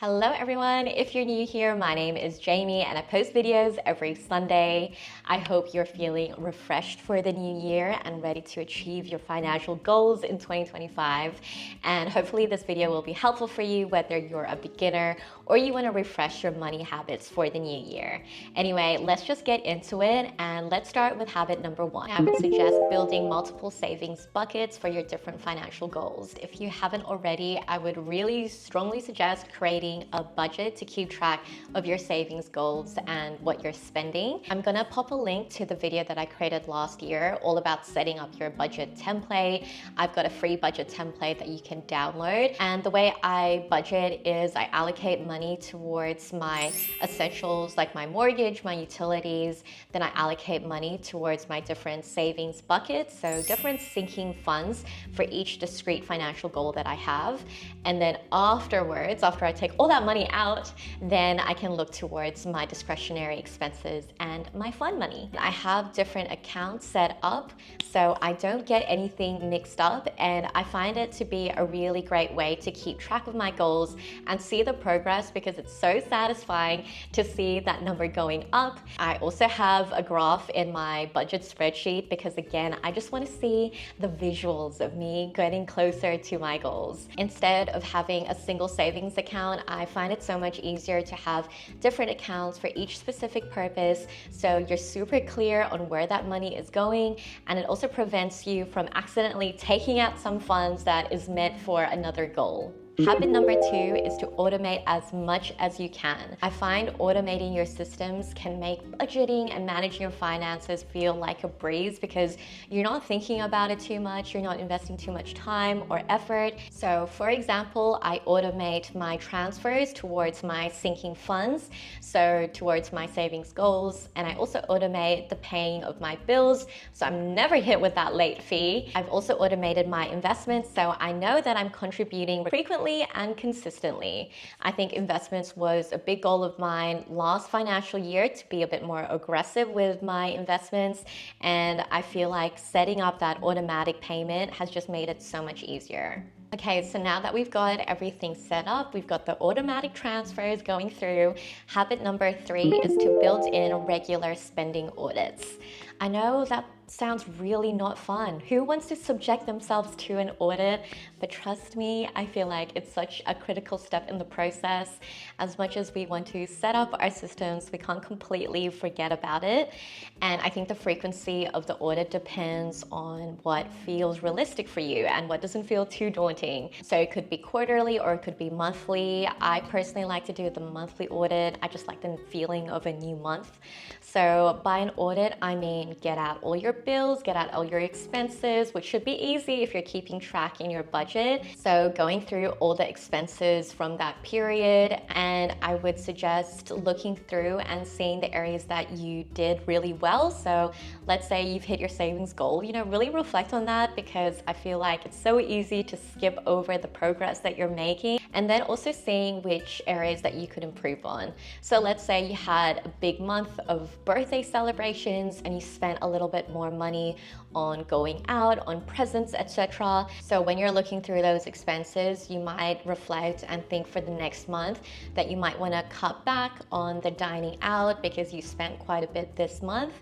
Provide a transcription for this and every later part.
Hello everyone, if you're new here, my name is Jamie and I post videos every Sunday. I hope you're feeling refreshed for the new year and ready to achieve your financial goals in 2025. And hopefully this video will be helpful for you whether you're a beginner or you want to refresh your money habits for the new year. Anyway, let's just get into it and let's start with habit number one. I would suggest building multiple savings buckets for your different financial goals. If you haven't already, I would really strongly suggest creating a budget to keep track of your savings goals and what you're spending. I'm gonna pop a link to the video that I created last year all about setting up your budget template. I've got a free budget template that you can download, and the way I budget is I allocate money towards my essentials like my mortgage, my utilities, then I allocate money towards my different savings buckets, so different sinking funds for each discrete financial goal that I have. And then afterwards, after I take all that money out, then I can look towards my discretionary expenses and my fun money. I have different accounts set up so I don't get anything mixed up, and I find it to be a really great way to keep track of my goals and see the progress because it's so satisfying to see that number going up. I also have a graph in my budget spreadsheet because again, I just want to see the visuals of me getting closer to my goals. Instead of having a single savings account, I find it so much easier to have different accounts for each specific purpose, so you're super clear on where that money is going, and it also prevents you from accidentally taking out some funds that is meant for another goal. Habit number two is to automate as much as you can. I find automating your systems can make budgeting and managing your finances feel like a breeze because you're not thinking about it too much, you're not investing too much time or effort. So for example, I automate my transfers towards my sinking funds, so towards my savings goals, and I also automate the paying of my bills, so I'm never hit with that late fee. I've also automated my investments, so I know that I'm contributing frequently and consistently. I think investments was a big goal of mine last financial year to be a bit more aggressive with my investments, and I feel like setting up that automatic payment has just made it so much easier. Okay, so now that we've got everything set up, we've got the automatic transfers going through, habit number three is to build in regular spending audits. I know that sounds really not fun. Who wants to subject themselves to an audit? But trust me, I feel like it's such a critical step in the process. As much as we want to set up our systems, we can't completely forget about it. And I think the frequency of the audit depends on what feels realistic for you and what doesn't feel too daunting. So it could be quarterly or it could be monthly. I personally like to do the monthly audit. I just like the feeling of a new month. So by an audit, I mean get out all your bills, get out all your expenses, which should be easy if you're keeping track in your budget. So going through all the expenses from that period, and I would suggest looking through and seeing the areas that you did really well. So let's say you've hit your savings goal, really reflect on that because I feel like it's so easy to skip over the progress that you're making, and then also seeing which areas that you could improve on. So let's say you had a big month of birthday celebrations and you spent a little bit more money on going out, on presents, etc. So when you're looking through those expenses, you might reflect and think for the next month that you might want to cut back on the dining out because you spent quite a bit this month.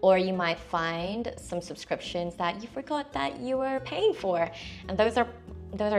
Or you might find some subscriptions that you forgot that you were paying for, and those are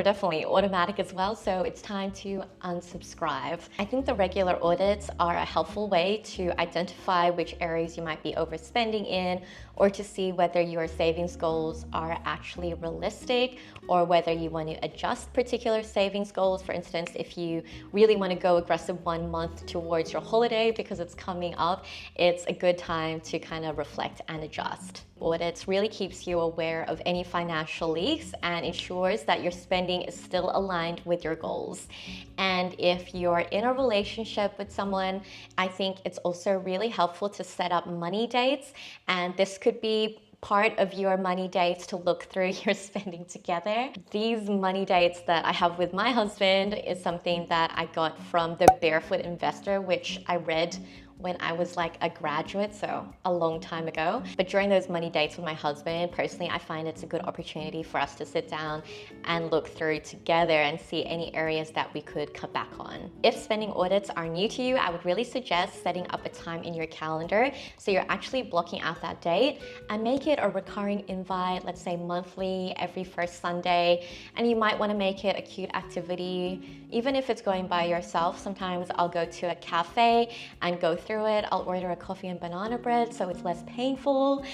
definitely automatic as well, so it's time to unsubscribe. I think the regular audits are a helpful way to identify which areas you might be overspending in, or to see whether your savings goals are actually realistic or whether you want to adjust particular savings goals. For instance, if you really want to go aggressive 1 month towards your holiday because it's coming up, it's a good time to kind of reflect and adjust. Audits really keeps you aware of any financial leaks and ensures that your spending is still aligned with your goals. And if you're in a relationship with someone, I think it's also really helpful to set up money dates, and this could be part of your money dates to look through your spending together. These money dates that I have with my husband is something that I got from The Barefoot Investor, which I read when I was like a graduate, so a long time ago. But during those money dates with my husband, personally, I find it's a good opportunity for us to sit down and look through together and see any areas that we could cut back on. If spending audits are new to you, I would really suggest setting up a time in your calendar so you're actually blocking out that date, and make it a recurring invite, let's say monthly, every first Sunday. And you might want to make it a cute activity, even if it's going by yourself. Sometimes I'll go to a cafe and go through it. I'll order a coffee and banana bread so it's less painful.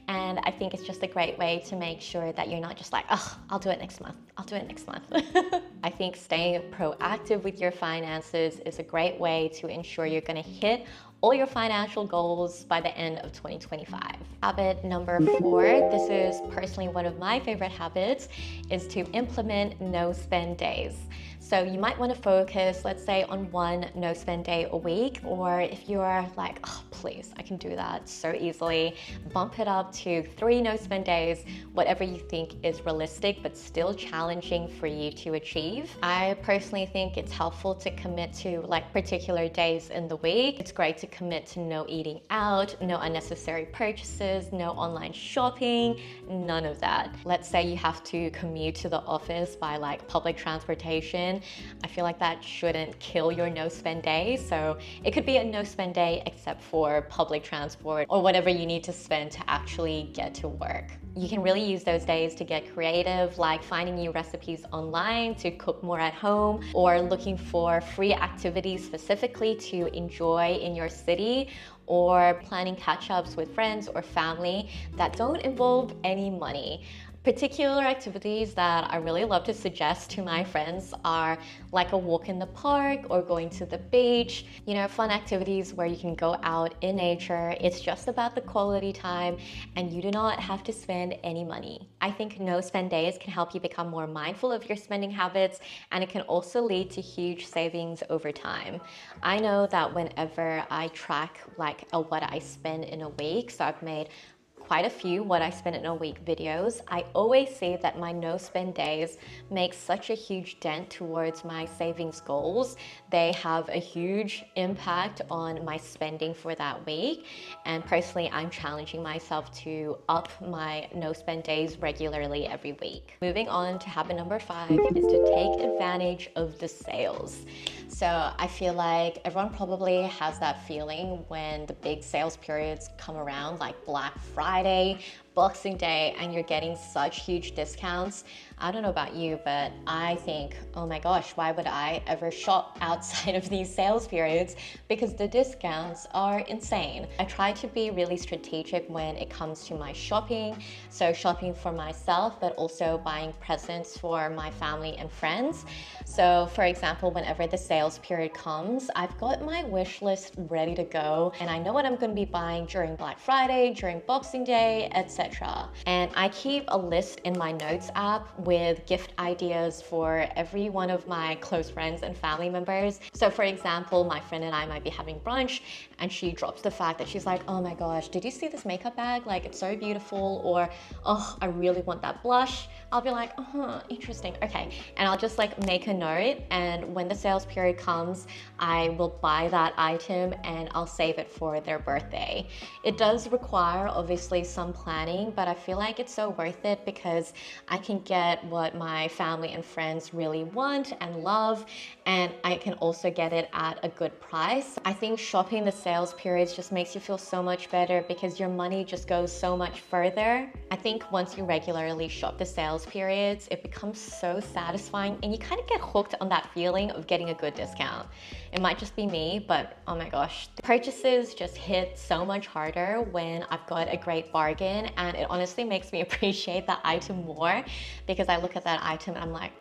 And I think it's just a great way to make sure that you're not just like, oh, I'll do it next month. I'll do it next month. I think staying proactive with your finances is a great way to ensure you're going to hit all your financial goals by the end of 2025. Habit number 4, this is personally one of my favorite habits, is to implement no spend days. So you might want to focus, let's say, on one no spend day a week, or if you're like, oh, please, I can do that so easily, bump it up to 3 no spend days, whatever you think is realistic but still challenging for you to achieve. I personally think it's helpful to commit to like particular days in the week. It's great to commit to no eating out, no unnecessary purchases, no online shopping, none of that. Let's say you have to commute to the office by like public transportation. I feel like that shouldn't kill your no spend day. So it could be a no spend day except for public transport or whatever you need to spend to actually get to work. You can really use those days to get creative, like finding new recipes online to cook more at home, or looking for free activities specifically to enjoy in your city, or planning catch-ups with friends or family that don't involve any money. Particular activities that I really love to suggest to my friends are like a walk in the park or going to the beach, fun activities where you can go out in nature. It's just about the quality time and you do not have to spend any money. I think no spend days can help you become more mindful of your spending habits, and it can also lead to huge savings over time. I know that whenever I track like what I spend in a week, so I've made quite a few what I spend in a week videos, I always say that my no spend days make such a huge dent towards my savings goals. They have a huge impact on my spending for that week. And personally, I'm challenging myself to up my no spend days regularly every week. Moving on to habit number 5 is to take advantage of the sales. So I feel like everyone probably has that feeling when the big sales periods come around, like Black Friday, Boxing Day, and you're getting such huge discounts. I don't know about you, but I think, oh my gosh, why would I ever shop outside of these sales periods? Because the discounts are insane. I try to be really strategic when it comes to my shopping. So shopping for myself, but also buying presents for my family and friends. So for example, whenever the sales period comes, I've got my wish list ready to go, and I know what I'm going to be buying during Black Friday, during Boxing Day, etc. And I keep a list in my notes app with gift ideas for every one of my close friends and family members. So for example, my friend and I might be having brunch and she drops the fact that she's like, oh my gosh, did you see this makeup bag? Like, it's so beautiful. Or, oh, I really want that blush. I'll be like, interesting, okay. And I'll just like make a note, and when the sales period comes, I will buy that item and I'll save it for their birthday. It does require obviously some planning, but I feel like it's so worth it because I can get what my family and friends really want and love, and I can also get it at a good price. I think shopping the sales periods just makes you feel so much better because your money just goes so much further. I think once you regularly shop the sales periods, it becomes so satisfying and you kind of get hooked on that feeling of getting a good discount. It might just be me, but oh my gosh, the purchases just hit so much harder when I've got a great bargain, and it honestly makes me appreciate that item more because I look at that item and I'm like,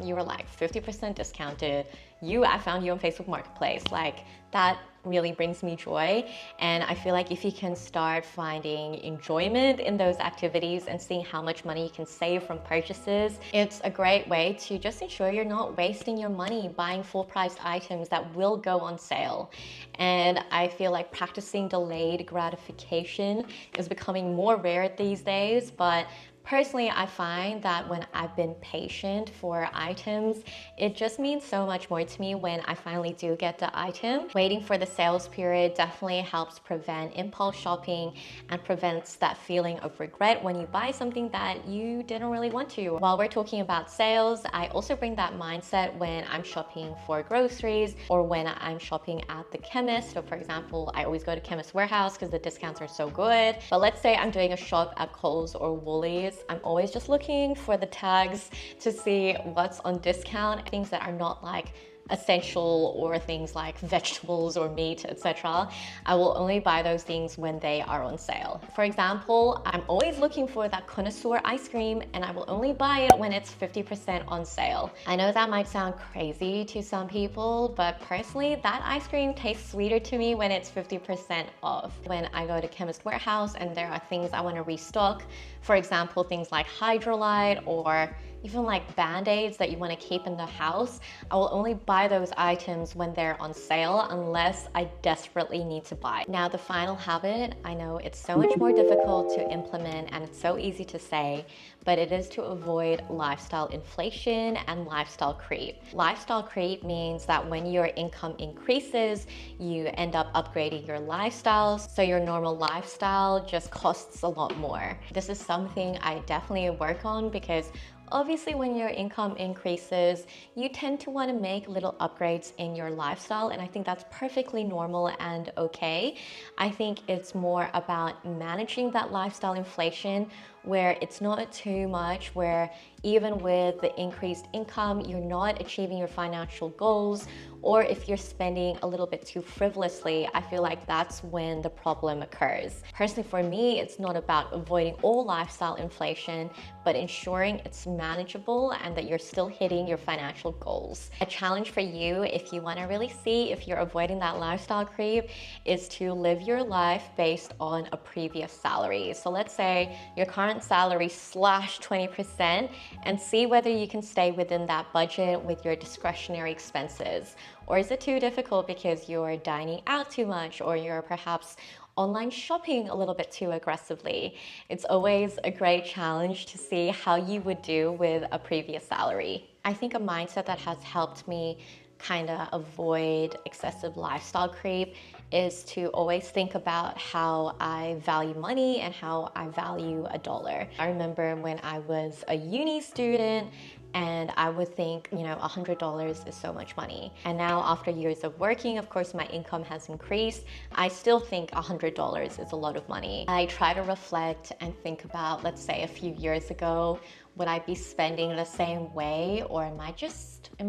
you were like 50% discounted. I found you on Facebook Marketplace. Like, that really brings me joy. And I feel like if you can start finding enjoyment in those activities and seeing how much money you can save from purchases, it's a great way to just ensure you're not wasting your money buying full priced items that will go on sale. And I feel like practicing delayed gratification is becoming more rare these days, but Personally, I find that when I've been patient for items, it just means so much more to me when I finally do get the item. Waiting for the sales period definitely helps prevent impulse shopping and prevents that feeling of regret when you buy something that you didn't really want to. While we're talking about sales, I also bring that mindset when I'm shopping for groceries or when I'm shopping at the chemist. So for example, I always go to Chemist Warehouse because the discounts are so good. But let's say I'm doing a shop at Kohl's or Woolies. I'm always just looking for the tags to see what's on discount, things that are not like essential or things like vegetables or meat, etc. I will only buy those things when they are on sale. For example, I'm always looking for that connoisseur ice cream and I will only buy it when it's 50% on sale. I know that might sound crazy to some people, but personally, that ice cream tastes sweeter to me when it's 50% off. When I go to Chemist Warehouse and there are things I want to restock, for example, things like Hydrolite or even like band-aids that you want to keep in the house, I will only buy those items when they're on sale unless I desperately need to buy. Now, the final habit, I know it's so much more difficult to implement and it's so easy to say, but it is to avoid lifestyle inflation and lifestyle creep. Lifestyle creep means that when your income increases, you end up upgrading your lifestyle, so your normal lifestyle just costs a lot more. This is something I definitely work on because obviously, when your income increases, you tend to want to make little upgrades in your lifestyle, and I think that's perfectly normal and okay. I think it's more about managing that lifestyle inflation where it's not too much, where even with the increased income, you're not achieving your financial goals, or if you're spending a little bit too frivolously, I feel like that's when the problem occurs. Personally, for me, it's not about avoiding all lifestyle inflation, but ensuring it's manageable and that you're still hitting your financial goals. A challenge for you, if you want to really see if you're avoiding that lifestyle creep, is to live your life based on a previous salary. So let's say your current salary slash 20% and see whether you can stay within that budget with your discretionary expenses. Or is it too difficult because you're dining out too much or you're perhaps online shopping a little bit too aggressively? It's always a great challenge to see how you would do with a previous salary. I think a mindset that has helped me kind of avoid excessive lifestyle creep is to always think about how I value money and how I value a dollar. I remember when I was a uni student and I would think, $100 is so much money. And now after years of working, of course, my income has increased. I still think $100 is a lot of money. I try to reflect and think about, let's say a few years ago, would I be spending the same way, or am I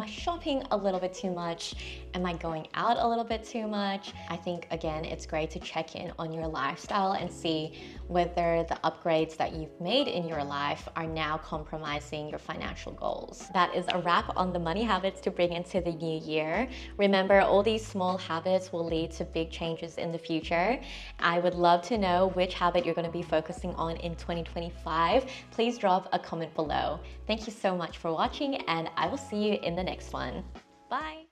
shopping a little bit too much? Am I going out a little bit too much? I think, again, it's great to check in on your lifestyle and see whether the upgrades that you've made in your life are now compromising your financial goals. That is a wrap on the money habits to bring into the new year. Remember, all these small habits will lead to big changes in the future. I would love to know which habit you're going to be focusing on in 2025. Please drop a comment below. Thank you so much for watching, and I will see you in the next one. Bye.